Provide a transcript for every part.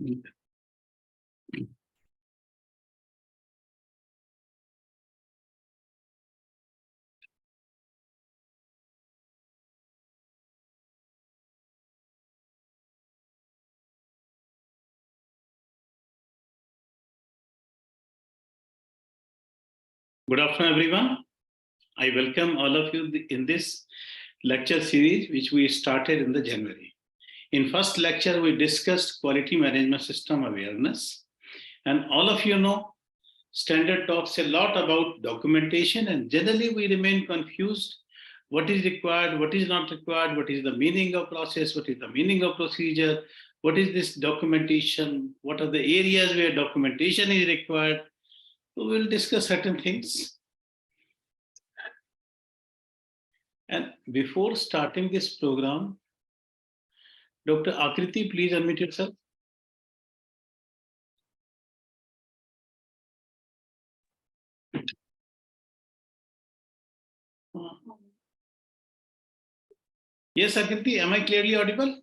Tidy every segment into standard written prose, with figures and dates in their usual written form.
Good afternoon, everyone. I welcome all of you in this lecture series, which we started in the January. In first lecture, we discussed quality management system awareness. And all of you know, standard talks a lot about documentation, and generally we remain confused. What is required, what is not required, what is the meaning of process, what is the meaning of procedure, what is this documentation, what are the areas where documentation is required. So we'll discuss certain things. And before starting this program, Dr. Akriti, please unmute yourself. Yes, Akriti, am I clearly audible?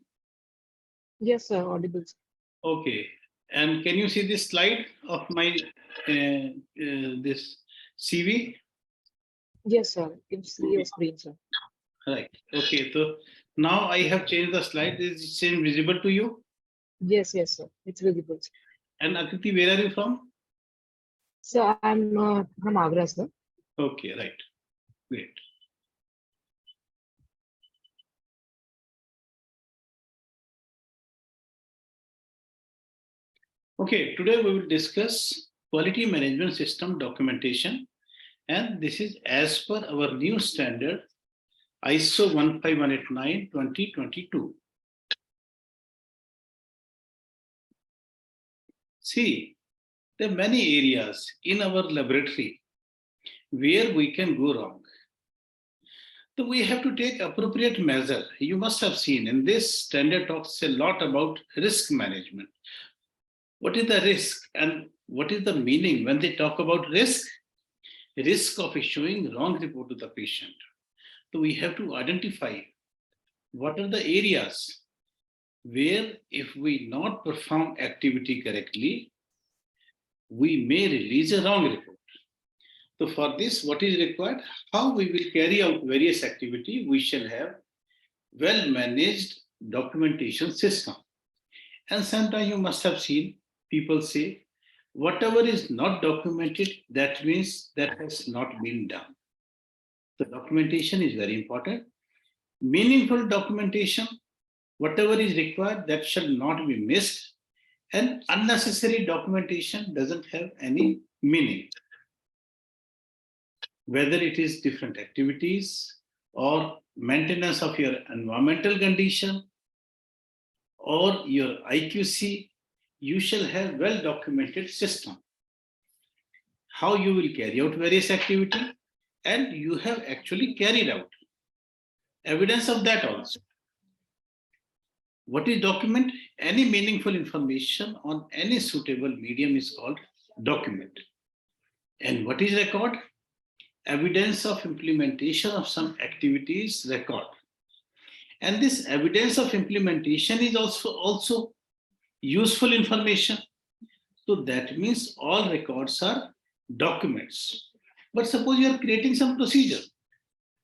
Yes, sir, audible. Okay. And can you see this slide of my this CV? Yes, sir. You can see your screen, sir. Right. Okay. So now I have changed the slide. Is it same visible to you? Yes, sir. It's visible. And Akriti, where are you from? So I'm from Agra, sir. Okay, right. Great. Okay, today we will discuss quality management system documentation, and this is as per our new standard ISO 15189-2022. See, there are many areas in our laboratory where we can go wrong. So we have to take appropriate measure. You must have seen in this standard talks a lot about risk management. What is the risk and what is the meaning when they talk about risk? Risk of issuing wrong report to the patient. So we have to identify what are the areas where if we not perform activity correctly, we may release a wrong report. So for this, what is required? How we will carry out various activity, we shall have well-managed documentation system. And sometimes you must have seen people say, whatever is not documented, that means that has not been done. The documentation is very important. Meaningful documentation, whatever is required, that shall not be missed. And unnecessary documentation doesn't have any meaning. Whether it is different activities or maintenance of your environmental condition or your IQC, you shall have well-documented system. How you will carry out various activity, and you have actually carried out. Evidence of that also. What is document? Any meaningful information on any suitable medium is called document. And what is record? Evidence of implementation of some activities record. And this evidence of implementation is also useful information. So that means all records are documents. But suppose you are creating some procedure.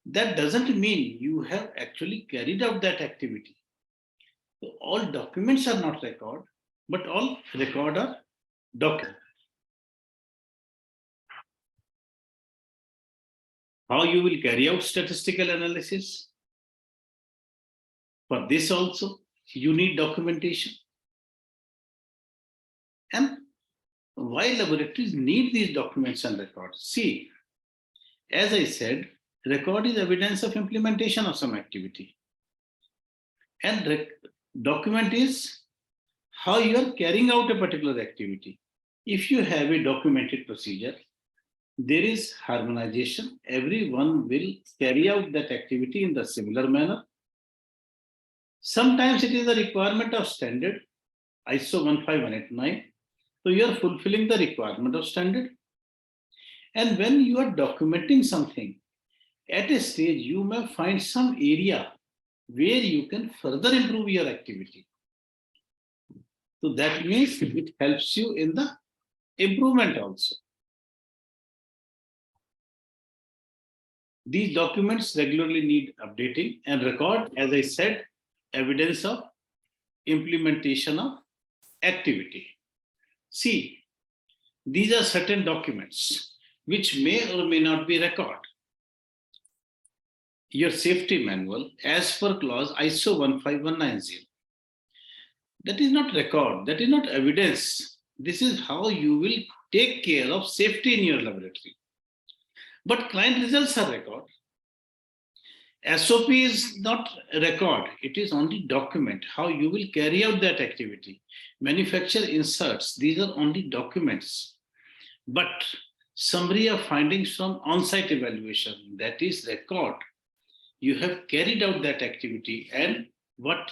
That doesn't mean you have actually carried out that activity. So all documents are not record, but all record are document. How you will carry out statistical analysis? For this also, you need documentation. And why laboratories need these documents and records? See, as I said, record is evidence of implementation of some activity. And document is how you are carrying out a particular activity. If you have a documented procedure, there is harmonization. Everyone will carry out that activity in the similar manner. Sometimes it is a requirement of standard, ISO 15189. So you are fulfilling the requirement of standard. And when you are documenting something, at a stage, you may find some area where you can further improve your activity. So that means it helps you in the improvement also. These documents regularly need updating and record, as I said, evidence of implementation of activity. See, these are certain documents which may or may not be record. Your safety manual, as per clause ISO 15190. That is not record, that is not evidence. This is how you will take care of safety in your laboratory. But client results are record. SOP is not record, it is only document, how you will carry out that activity. Manufacture inserts, these are only documents. But summary of findings from on-site evaluation, that is record. You have carried out that activity and what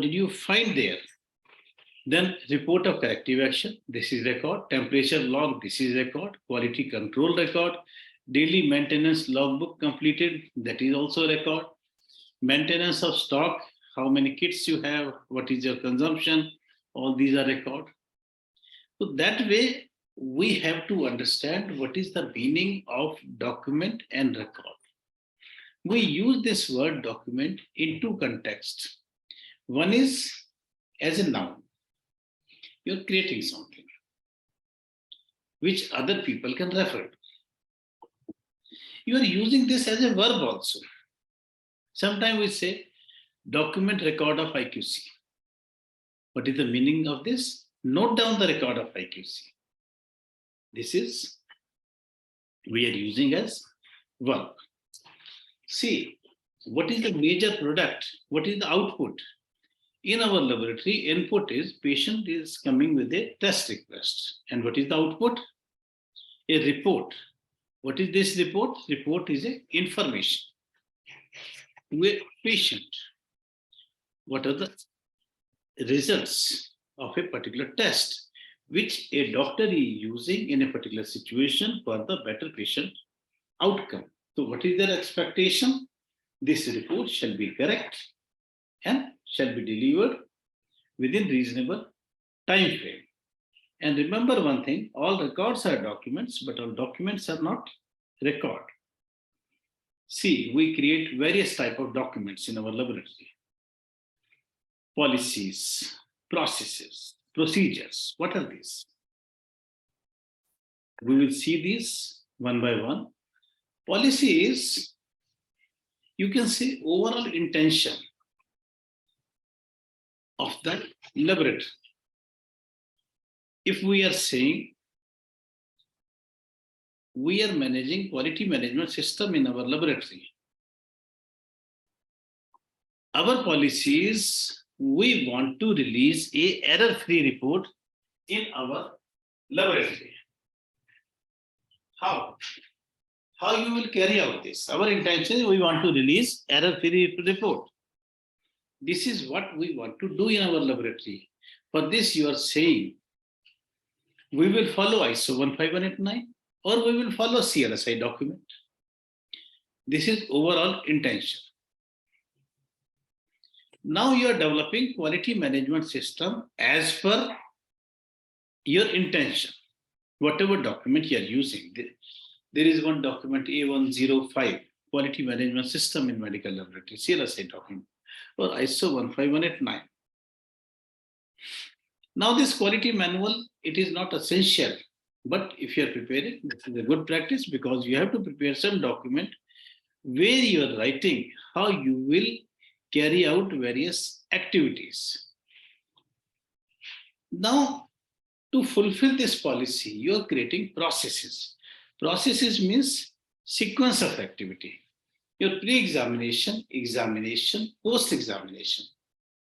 did you find there? Then report of corrective action, this is record. Temperature log, this is record. Quality control record. Daily maintenance logbook completed, that is also record. Maintenance of stock, how many kits you have, what is your consumption, all these are record. So that way, we have to understand what is the meaning of document and record. We use this word document in two contexts. One is as a noun. You're creating something which other people can refer to. You are using this as a verb also. Sometimes we say document record of IQC. What is the meaning of this? Note down the record of IQC. This is, we are using as verb. See, what is the major product? What is the output? In our laboratory, input is patient is coming with a test request. And what is the output? A report. What is this report? Report is a information to a patient. What are the results of a particular test which a doctor is using in a particular situation for the better patient outcome? So what is their expectation? This report shall be correct and shall be delivered within reasonable time frame. And remember one thing, all records are documents, but all documents are not record. See, we create various types of documents in our laboratory. Policies, processes, procedures. What are these? We will see these one by one. Policy is, you can say, overall intention of the laboratory. If we are saying we are managing quality management system in our laboratory, our policy is we want to release a error-free report in our laboratory. How? How you will carry out this? Our intention is we want to release error-free report. This is what we want to do in our laboratory. For this, you are saying we will follow ISO 15189 or we will follow CLSI document. This is overall intention. Now you are developing quality management system as per your intention. Whatever document you are using, there is one document A105, quality management system in medical laboratory, CLSI document, or ISO 15189. Now this quality manual, it is not essential, but if you are preparing, this is a good practice because you have to prepare some document where you are writing how you will carry out various activities. Now, to fulfill this policy, you are creating processes. Processes means sequence of activity. Your pre-examination, examination, post-examination.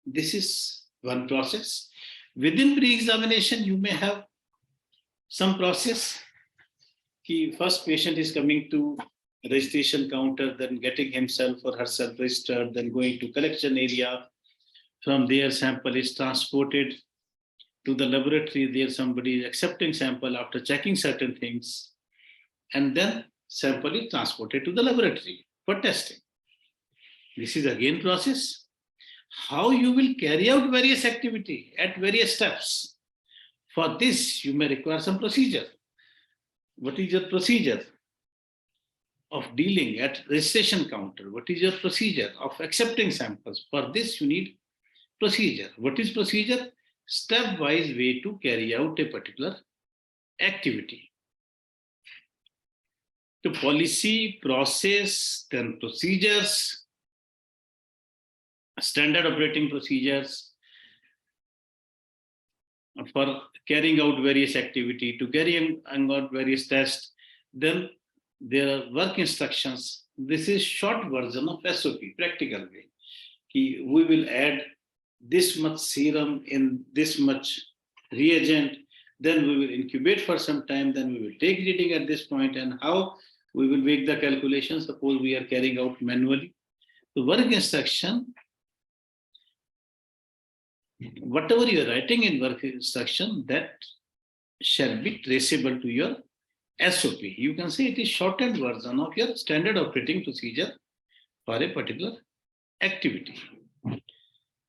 This is one process. Within pre-examination, you may have some process. The first patient is coming to registration counter, then getting himself or herself registered, then going to collection area. From there, sample is transported to the laboratory. There, somebody is accepting sample after checking certain things. And then sample is transported to the laboratory for testing. This is again process. how you will carry out various activity at various steps. For this, you may require some procedure. What is your procedure of dealing at registration counter? What is your procedure of accepting samples? For this, you need procedure. What is procedure? Stepwise way to carry out a particular activity. The policy, process, then procedures, standard operating procedures for carrying out various activity, to carrying out various tests. Then there are work instructions. This is short version of SOP, practical way. We will add this much serum in this much reagent, then we will incubate for some time, then we will take reading at this point, and how we will make the calculation. Suppose we are carrying out manually. The work instruction, whatever you are writing in work instruction, that shall be traceable to your SOP. You can say it is shortened version of your standard operating procedure for a particular activity.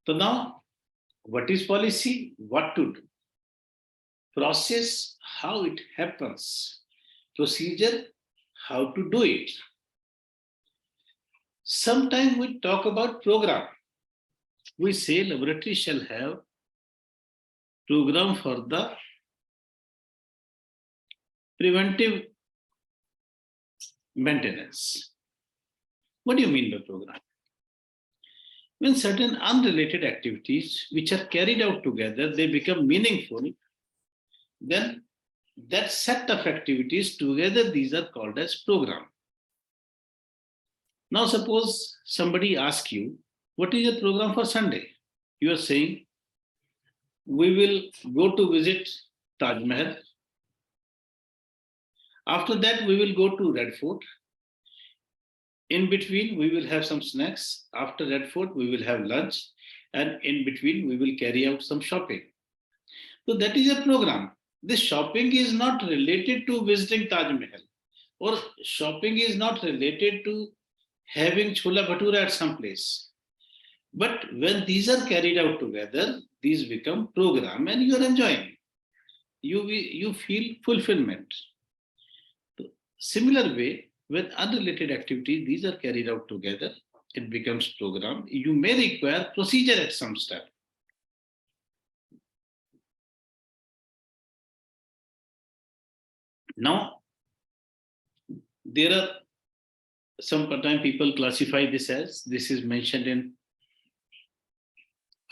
So now, what is policy? What to do? Process, how it happens. Procedure, how to do it. Sometimes we talk about program. We say laboratory shall have program for the preventive maintenance. What do you mean by program? When certain unrelated activities which are carried out together, they become meaningful, then that set of activities together, these are called as program. Now suppose somebody asks you, what is your program for Sunday? You are saying, we will go to visit Taj Mahal. After that, we will go to Red Fort. In between, we will have some snacks. After Red Fort, we will have lunch. And in between, we will carry out some shopping. So that is a program. This shopping is not related to visiting Taj Mahal, or shopping is not related to having chola bhatura at some place. But when these are carried out together, these become program and you are enjoying. You feel fulfillment. Similar way, when unrelated activities, these are carried out together, it becomes program. You may require procedure at some step. Now, there are sometimes people classify this as, this is mentioned in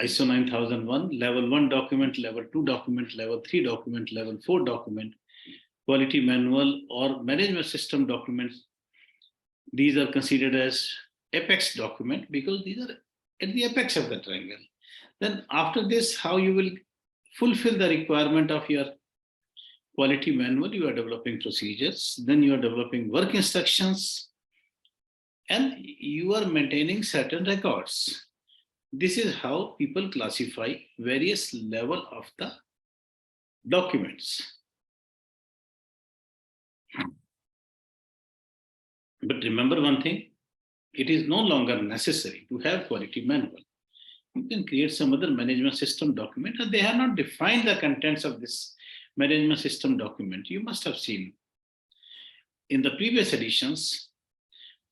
ISO 9001, level 1 document, level 2 document, level 3 document, level 4 document, quality manual or management system documents. These are considered as apex document because these are at the apex of the triangle. Then after this, how you will fulfill the requirement of your quality manual, you are developing procedures, then you are developing work instructions, and you are maintaining certain records. This is how people classify various level of the documents. But remember one thing, it is no longer necessary to have quality manual. You can create some other management system document, and they have not defined the contents of this management system document. You must have seen in the previous editions,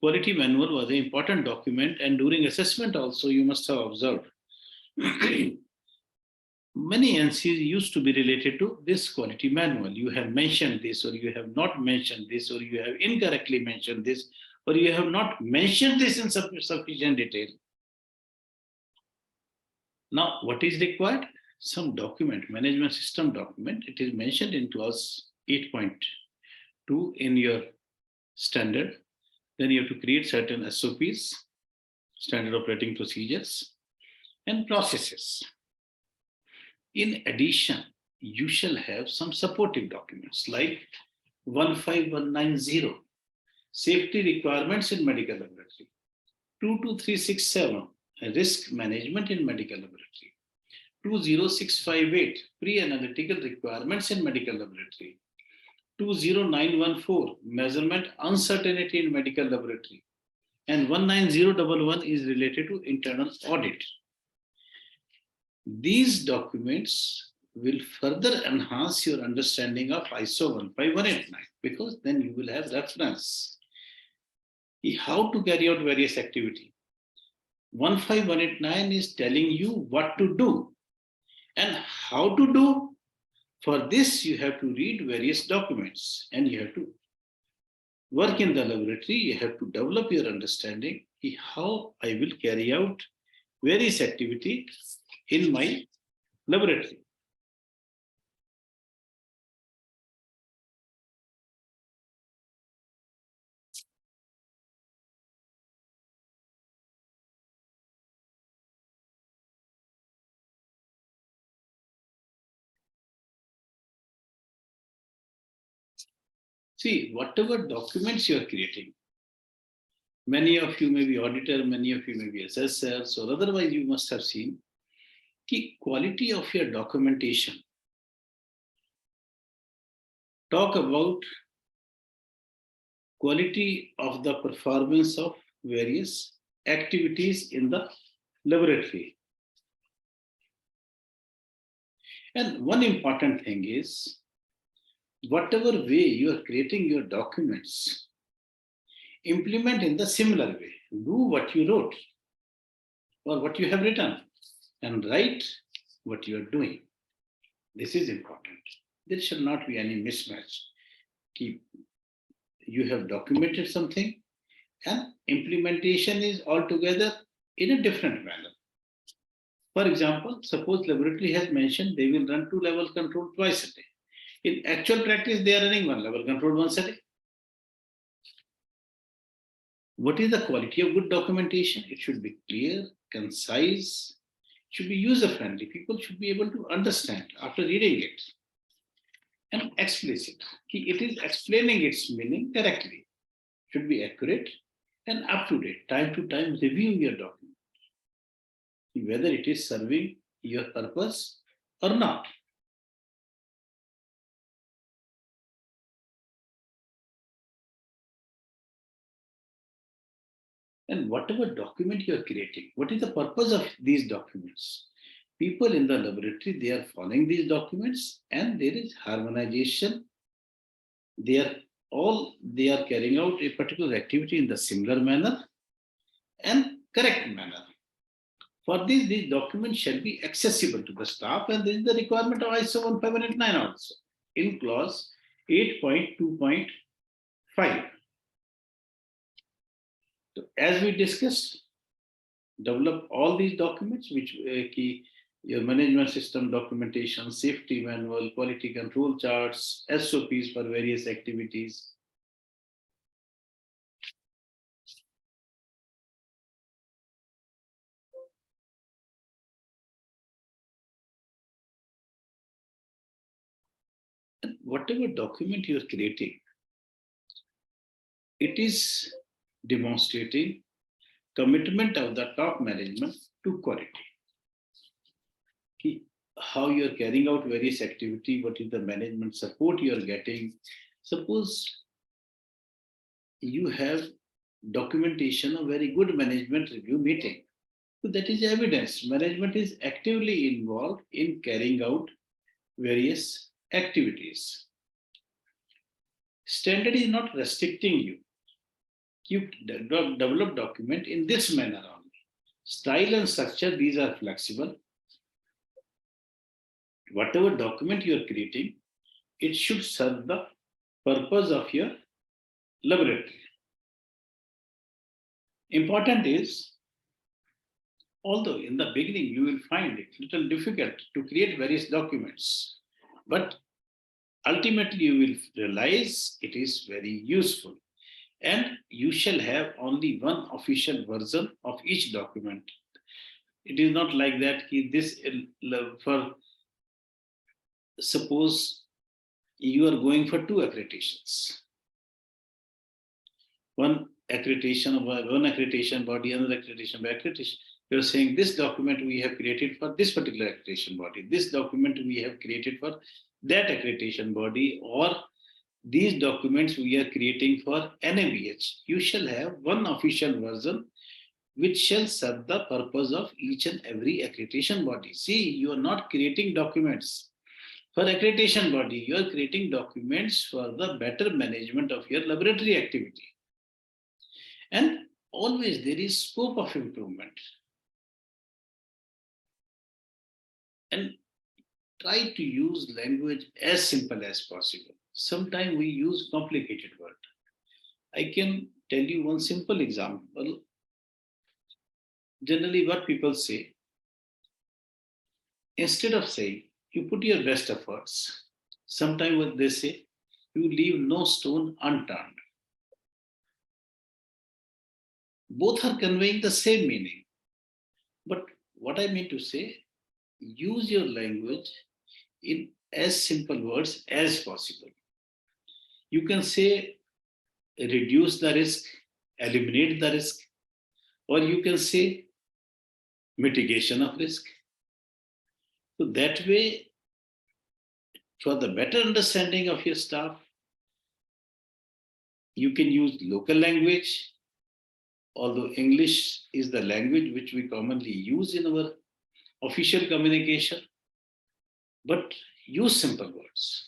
quality manual was an important document, and during assessment also you must have observed many NCs used to be related to this quality manual. You have mentioned this, or you have not mentioned this, or you have incorrectly mentioned this, or you have not mentioned this in sufficient detail. Now, what is required? Some document, management system document. It is mentioned in clause 8.2 in your standard. Then you have to create certain SOPs, standard operating procedures, and processes. In addition, you shall have some supportive documents like 15190, safety requirements in medical laboratory, 22367, risk management in medical laboratory, 20658, pre-analytical requirements in medical laboratory, 20914, measurement uncertainty in medical laboratory, and 19011 is related to internal audit. These documents will further enhance your understanding of ISO 15189 because then you will have reference how to carry out various activity. 15189 is telling you what to do and how to do. For this, you have to read various documents and you have to work in the laboratory. You have to develop your understanding how I will carry out various activity in my laboratory. See, whatever documents you are creating, many of you may be auditor, many of you may be assessors, or otherwise you must have seen the quality of your documentation. Talk about quality of the performance of various activities in the laboratory. And one important thing is, whatever way you are creating your documents, implement in the similar way. Do what you wrote or what you have written and write what you are doing. This is important. There should not be any mismatch. You have documented something and implementation is altogether in a different manner. For example, suppose laboratory has mentioned they will run 2-level control twice a day. In actual practice, they are running 1-level control once a day. What is the quality of good documentation? It should be clear, concise, should be user-friendly. People should be able to understand after reading it. And explicit. It is explaining its meaning correctly. Should be accurate and up to date. Time to time review your document, whether it is serving your purpose or not. And whatever document you are creating, what is the purpose of these documents? People in the laboratory, they are following these documents and there is harmonization. They are carrying out a particular activity in the similar manner and correct manner. For this, these documents shall be accessible to the staff, and this is the requirement of ISO 15189 also in clause 8.2.5. So as we discussed, develop all these documents, which your management system documentation, safety manual, quality control charts, SOPs for various activities. And whatever document you are creating, it is demonstrating commitment of the top management to quality. How you are carrying out various activity, what is the management support you are getting. Suppose you have documentation of very good management review meeting. So that is evidence. Management is actively involved in carrying out various activities. Standard is not restricting you. You develop document in this manner only. Style and structure, these are flexible. Whatever document you are creating, it should serve the purpose of your laboratory. Important is, although in the beginning you will find it little difficult to create various documents, but ultimately you will realize it is very useful. And you shall have only one official version of each document. It is not like that this for suppose you are going for 2 accreditations. One accreditation body, another accreditation by accreditation. You're saying this document we have created for this particular accreditation body, this document we have created for that accreditation body, or these documents we are creating for NABH. You shall have one official version which shall serve the purpose of each and every accreditation body. See, you are not creating documents for accreditation body, you are creating documents for the better management of your laboratory activity. And always there is scope of improvement. And try to use language as simple as possible. Sometimes we use complicated words. I can tell you one simple example. Generally, what people say, instead of saying, you put your best efforts, sometimes what they say, you leave no stone unturned. Both are conveying the same meaning. But what I mean to say, use your language in as simple words as possible. You can say reduce the risk, eliminate the risk, or you can say mitigation of risk. So that way, for the better understanding of your staff, you can use local language, although English is the language which we commonly use in our official communication, but use simple words.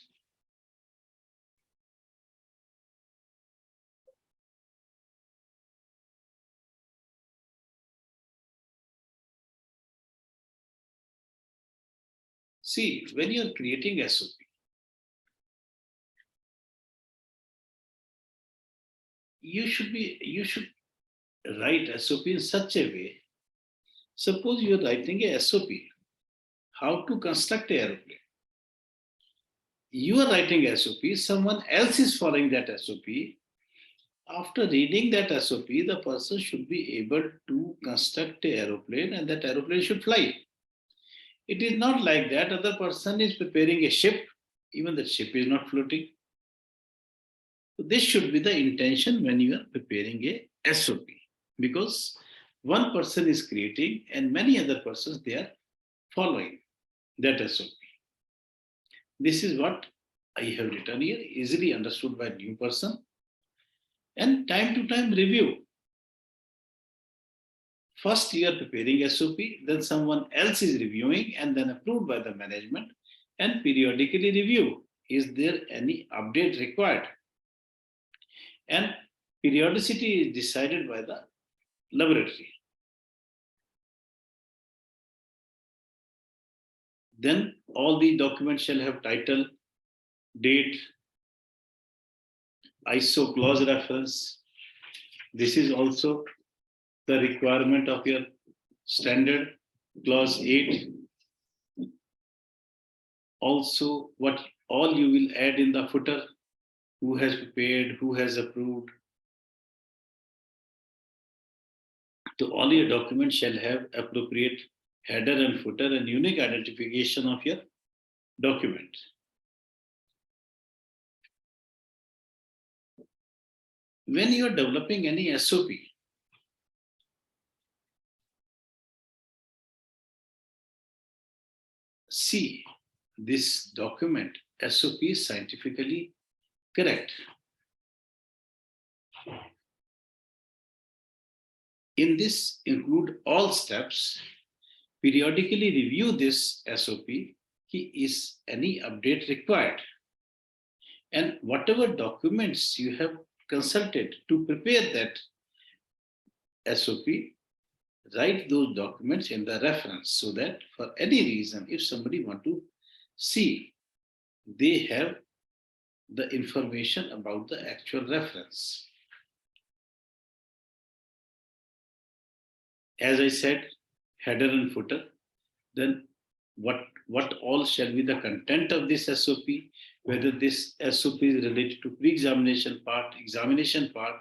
See, when you're creating SOP, you should write SOP in such a way. Suppose you're writing a SOP, how to construct an aeroplane. You are writing SOP, someone else is following that SOP. After reading that SOP, the person should be able to construct an aeroplane and that aeroplane should fly. It is not like that other person is preparing a ship, even the ship is not floating. So this should be the intention when you are preparing a SOP, because one person is creating and many other persons they are following that SOP. This is what I have written here, easily understood by a new person. And time to time review. First you are preparing SOP, then someone else is reviewing and then approved by the management, and periodically review. Is there any update required? And periodicity is decided by the laboratory. Then all the documents shall have title, date, ISO clause reference. This is also the requirement of your standard, clause 8. Also, what all you will add in the footer, who has prepared, who has approved. So all your documents shall have appropriate header and footer and unique identification of your document. When you are developing any SOP, see this document SOP is scientifically correct. In this include all steps, periodically review this SOP, is any update required? And whatever documents you have consulted to prepare that SOP, write those documents in the reference so that for any reason, if somebody want to see, they have the information about the actual reference. As I said, header and footer, then what all shall be the content of this SOP, whether this SOP is related to pre-examination part, examination part,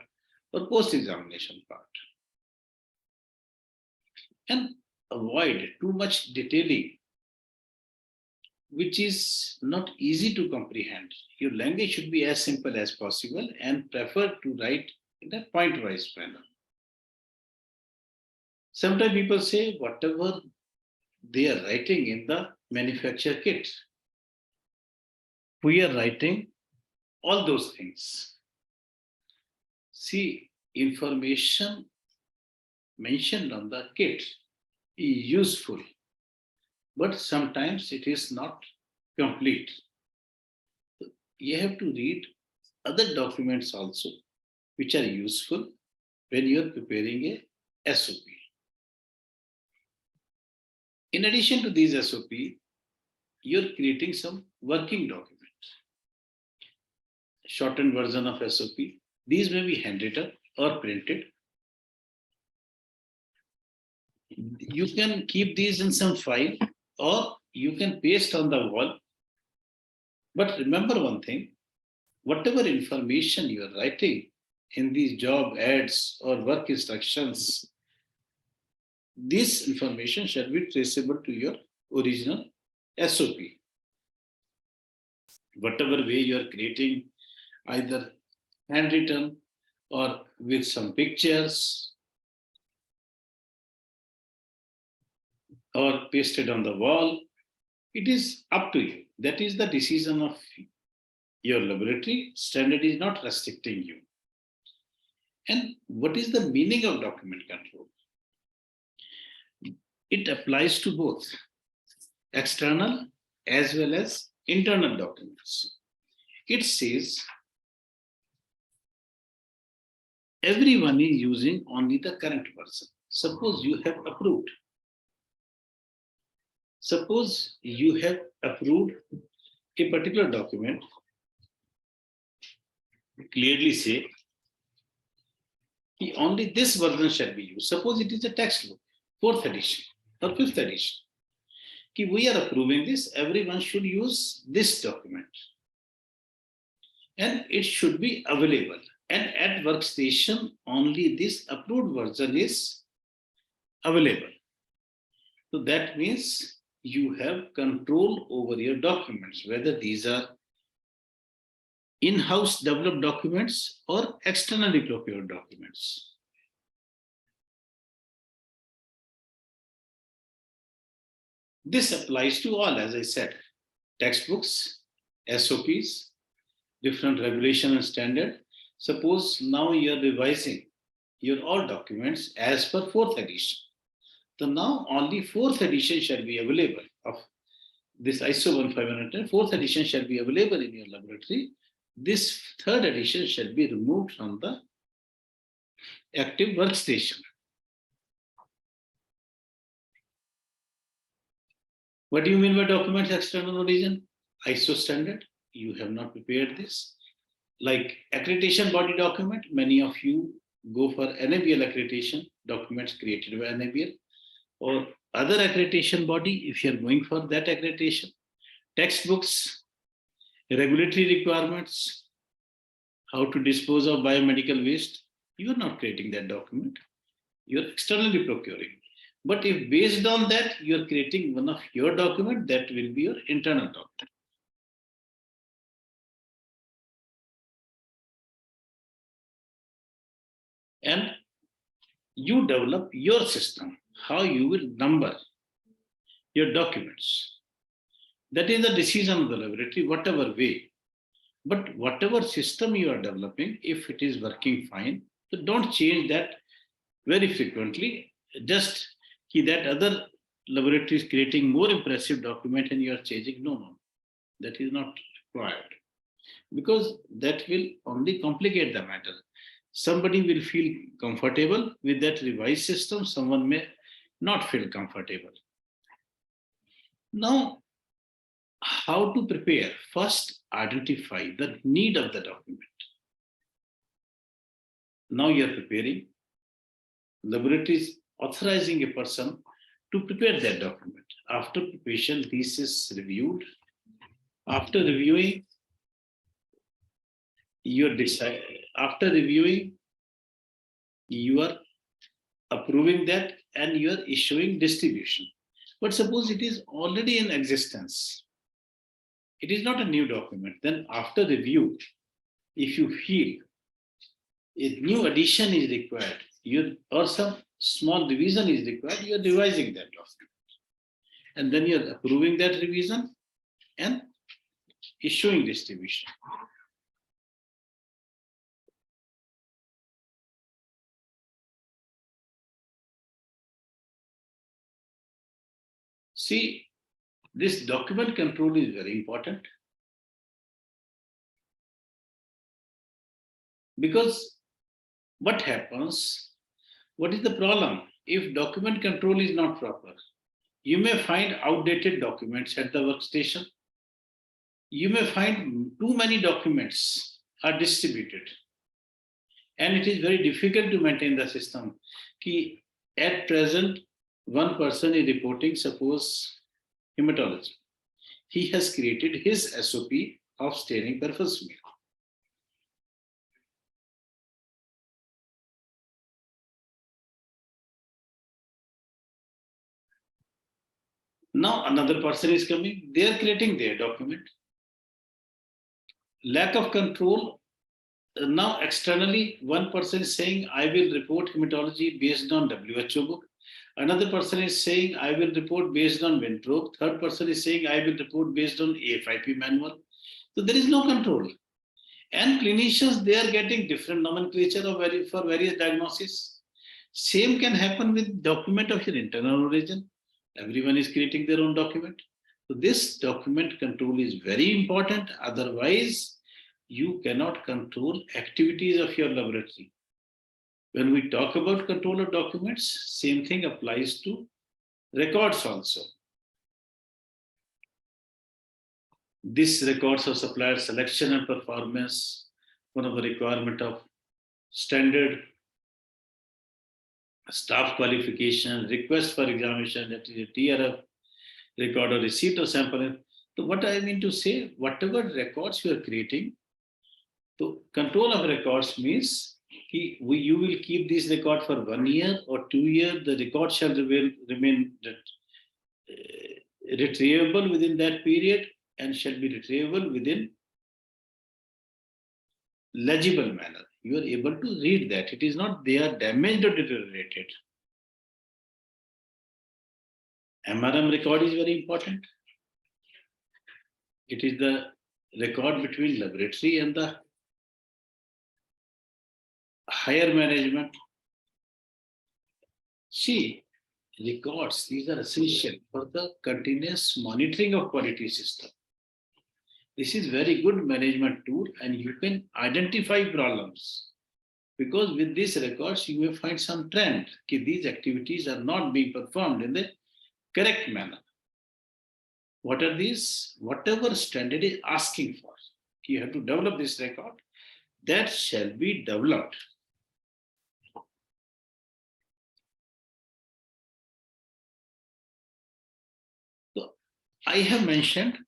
or post-examination part. And avoid too much detailing, which is not easy to comprehend. Your language should be as simple as possible and prefer to write in a point-wise manner. Sometimes people say whatever they are writing in the manufacture kit, we are writing all those things. See, information mentioned on the kit is useful, but sometimes it is not complete. You have to read other documents also, which are useful when you are preparing a SOP. In addition to these SOP, you're creating some working documents, shortened version of SOP. These may be handwritten or printed. You can keep these in some file or you can paste on the wall. But remember one thing, whatever information you are writing in these job ads or work instructions, this information shall be traceable to your original SOP. Whatever way you are creating, either handwritten or with some pictures or pasted on the wall, it is up to you. That is the decision of your laboratory. Standard is not restricting you. And what is the meaning of document control? It applies to both external as well as internal documents. It says everyone is using only the current version. Suppose you have approved. Suppose you have approved a particular document, clearly say only this version shall be used. Suppose it is a textbook, 4th edition or 5th edition. We are approving this, everyone should use this document. And it should be available. And at workstation, only this approved version is available. So that means you have control over your documents, whether these are in-house developed documents or externally procured documents. This applies to all, as I said, textbooks, SOPs, different regulation and standard. Suppose now you're revising your all documents as per 4th edition. So now only 4th edition shall be available of this ISO 1510. 4th edition shall be available in your laboratory. This 3rd edition shall be removed from the active workstation. What do you mean by documents external origin? ISO standard. You have not prepared this. Like accreditation body document, many of you go for NABL accreditation, documents created by NABL, or other accreditation body if you are going for that accreditation. Textbooks, regulatory requirements, how to dispose of biomedical waste. You are not creating that document. You are externally procuring. But if based on that, you are creating one of your document, that will be your internal document. And you develop your system, how you will number your documents. That is the decision of the laboratory, whatever way. But whatever system you are developing, if it is working fine, so don't change that very frequently. Just that other laboratory is creating more impressive document and you are changing. No, that is not required. Because that will only complicate the matter. Somebody will feel comfortable with that revised system, someone may not feel comfortable. Now, how to prepare? First, identify the need of the document. Now you are preparing. Laboratory is authorizing a person to prepare that document. After preparation, this is reviewed. After reviewing, after reviewing, you are approving that and you are issuing distribution. But suppose it is already in existence, it is not a new document, then after review, if you feel a new addition is required, or some small revision is required, you are revising that document. And then you are approving that revision and issuing distribution. See, this document control is very important because what happens, what is the problem? If document control is not proper, you may find outdated documents at the workstation. You may find too many documents are distributed, and it is very difficult to maintain the system. Ki at present, one person is reporting, suppose, hematology. He has created his SOP of staining perfusely. Now another person is coming, they are creating their document. Lack of control. Now externally, one person is saying, I will report hematology based on WHO book. Another person is saying, I will report based on Winthrop. Third person is saying, I will report based on AFIP manual. So there is no control. And clinicians, they are getting different nomenclature for various diagnoses. Same can happen with document of your internal origin. Everyone is creating their own document. So this document control is very important. Otherwise, you cannot control activities of your laboratory. When we talk about control of documents, same thing applies to records also. This records of supplier selection and performance, one of the requirement of standard staff qualification, request for examination, that is a TRF, record of receipt of sample. So what I mean to say, whatever records you are creating, so control of records means you will keep this record for 1 year or 2 years. The record shall remain retrievable within that period and shall be retrievable within legible manner. You are able to read that. It is not they are damaged or deteriorated. MRM record is very important. It is the record between laboratory and the higher management. See, records, these are essential for the continuous monitoring of quality system. This is very good management tool and you can identify problems. Because with these records, you may find some trend that these activities are not being performed in the correct manner. What are these? Whatever standard is asking for, you have to develop this record, that shall be developed. So I have mentioned,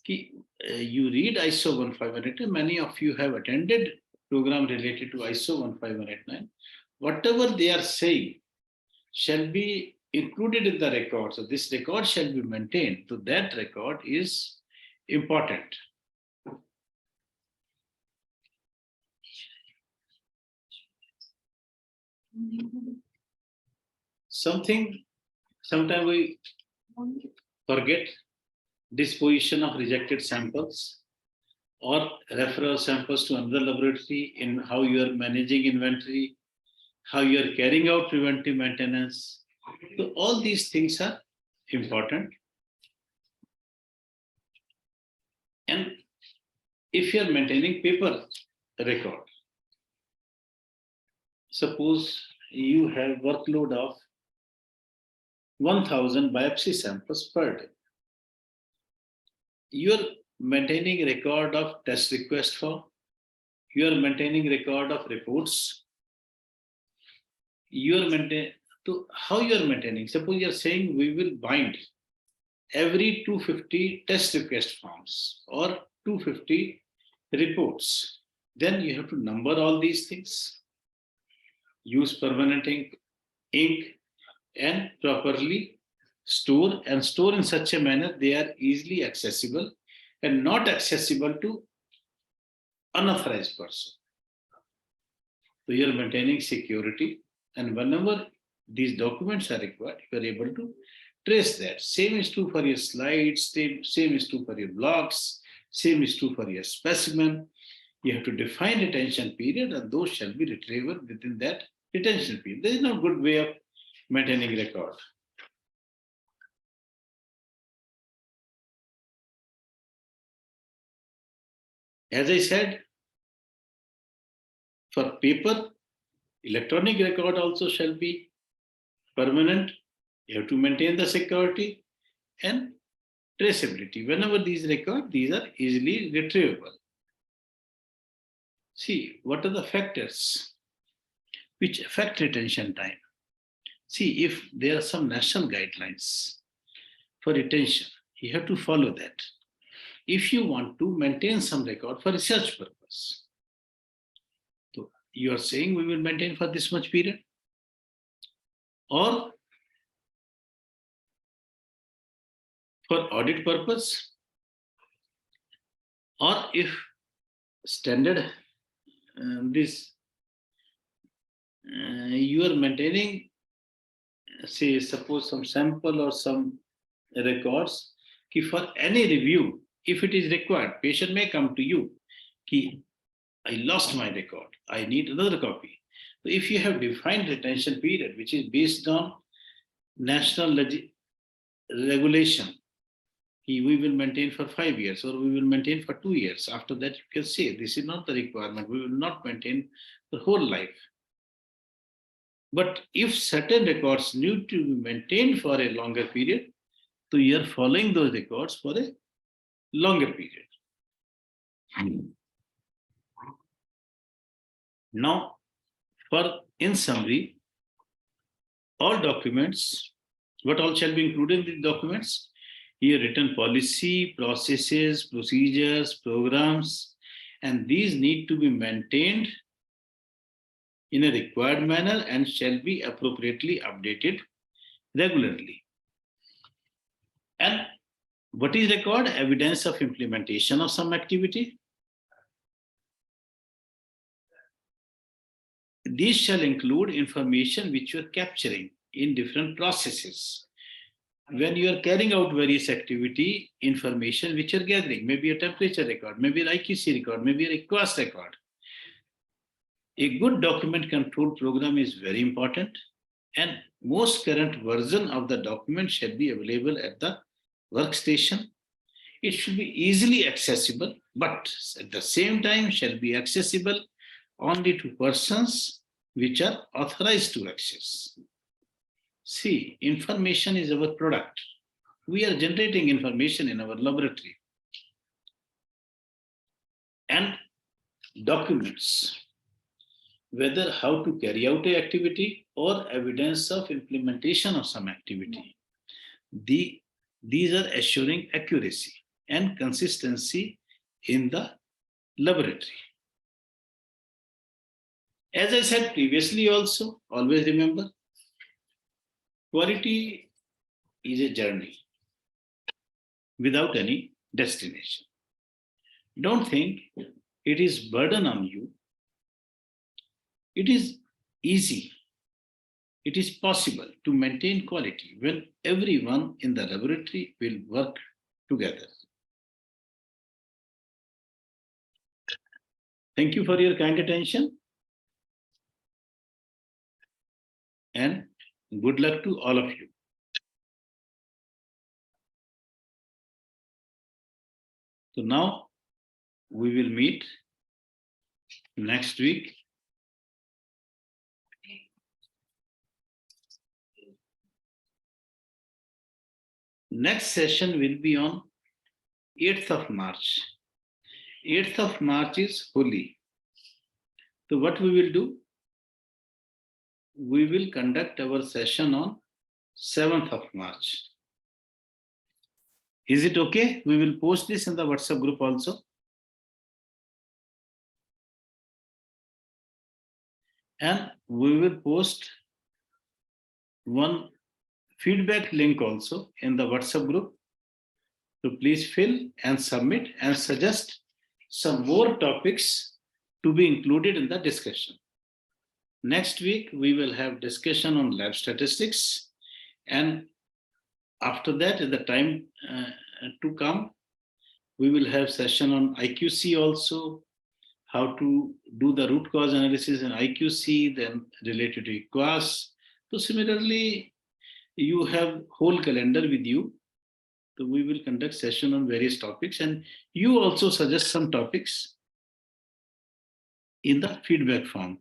you read ISO 15189. Many of you have attended program related to ISO 15189. Whatever they are saying shall be included in the record. So this record shall be maintained. So that record is important. Sometimes we forget disposition of rejected samples or referral samples to another laboratory, in how you are managing inventory, how you are carrying out preventive maintenance. So all these things are important. And if you are maintaining paper record, suppose you have workload of 1000 biopsy samples per day. You are maintaining record of test request form. You are maintaining record of reports. You are maintaining, to how you are maintaining. Suppose you are saying we will bind every 250 test request forms or 250 reports. Then you have to number all these things, use permanent ink, and properly store in such a manner they are easily accessible and not accessible to unauthorized person. So you are maintaining security, and whenever these documents are required, you are able to trace that. Same is true for your slides, same is true for your blocks, same is true for your specimen. You have to define retention period, and those shall be retrievable within that retention period. There is no good way of maintaining record. As I said, for paper, electronic record also shall be permanent. You have to maintain the security and traceability. Whenever these records, these are easily retrievable. See, what are the factors which affect retention time? See, if there are some national guidelines for retention, you have to follow that. If you want to maintain some record for research purpose, so you are saying we will maintain for this much period, or for audit purpose, or if standard this you are maintaining, say suppose some sample or some records, for any review, if it is required, patient may come to you, I lost my record, I need another copy. So if you have defined retention period, which is based on national regulation, we will maintain for 5 years or we will maintain for 2 years. After that, you can say this is not the requirement. We will not maintain the whole life. But if certain records need to be maintained for a longer period, so you are following those records for a longer period. Now, in summary, all documents, what all shall be included in the documents? Here written policy, processes, procedures, programs, and these need to be maintained in a required manner and shall be appropriately updated regularly. And what is required? Evidence of implementation of some activity. These shall include information which you are capturing in different processes. When you are carrying out various activity, information which you are gathering, maybe a temperature record, maybe an IQC record, maybe a request record. A good document control program is very important, and most current version of the document shall be available at the workstation. It should be easily accessible, but at the same time shall be accessible only to persons which are authorized to access. See, information is our product. We are generating information in our laboratory. And documents, whether how to carry out an activity or evidence of implementation of some activity, these are assuring accuracy and consistency in the laboratory. As I said previously also, always remember, quality is a journey without any destination. Don't think it is burden on you. It is easy. It is possible to maintain quality when everyone in the laboratory will work together. Thank you for your kind attention. And good luck to all of you. So now we will meet next week. Next session will be on 8th of March. 8th of March is Holi. So what we will do? We will conduct our session on 7th of March. Is it okay? We will post this in the WhatsApp group also. And we will post one feedback link also in the WhatsApp group. So please fill and submit and suggest some more topics to be included in the discussion. Next week, we will have discussion on lab statistics. And after that, in the time to come, we will have session on IQC also, how to do the root cause analysis in IQC, then related to QAS. So similarly, you have whole calendar with you. So we will conduct session on various topics, and you also suggest some topics in the feedback form.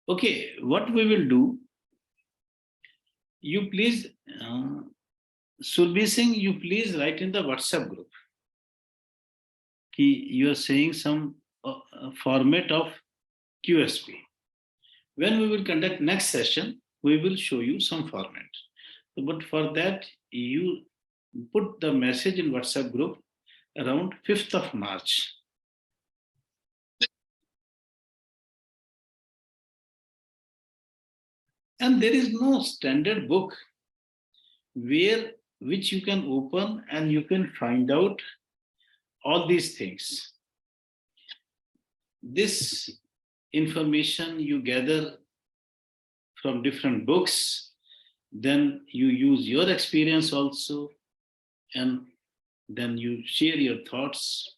Okay, what we will do, you please, Surbhi Singh, you please write in the WhatsApp group. You are saying some format of QSP. When we will conduct next session, we will show you some format. But for that, you put the message in WhatsApp group around 5th of March. And there is no standard book which you can open and you can find out all these things. This information you gather from different books, then you use your experience also, and then you share your thoughts.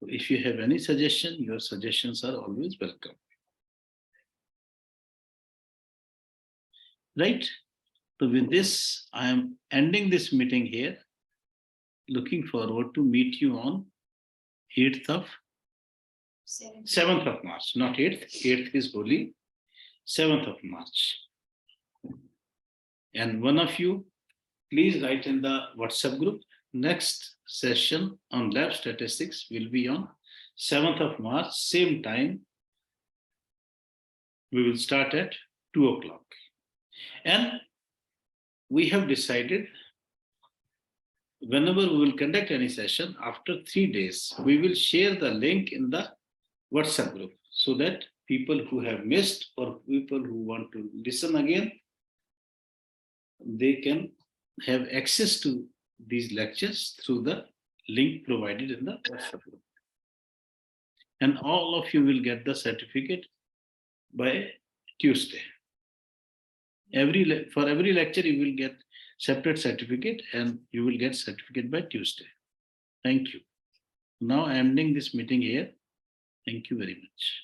If you have any suggestion, your suggestions are always welcome. Right? So with this, I am ending this meeting here. Looking forward to meet you on 8th of 7th of March, not 8th. 8th is Holi. 7th of March. And one of you, please write in the WhatsApp group. Next session on lab statistics will be on 7th of March, same time. We will start at 2 o'clock. And we have decided whenever we will conduct any session, after 3 days, we will share the link in the WhatsApp group so that people who have missed or people who want to listen again, they can have access to these lectures through the link provided in the WhatsApp group. And all of you will get the certificate by Tuesday. For every lecture, you will get separate certificate and you will get certificate by Tuesday. Thank you. Now I am ending this meeting here. Thank you very much.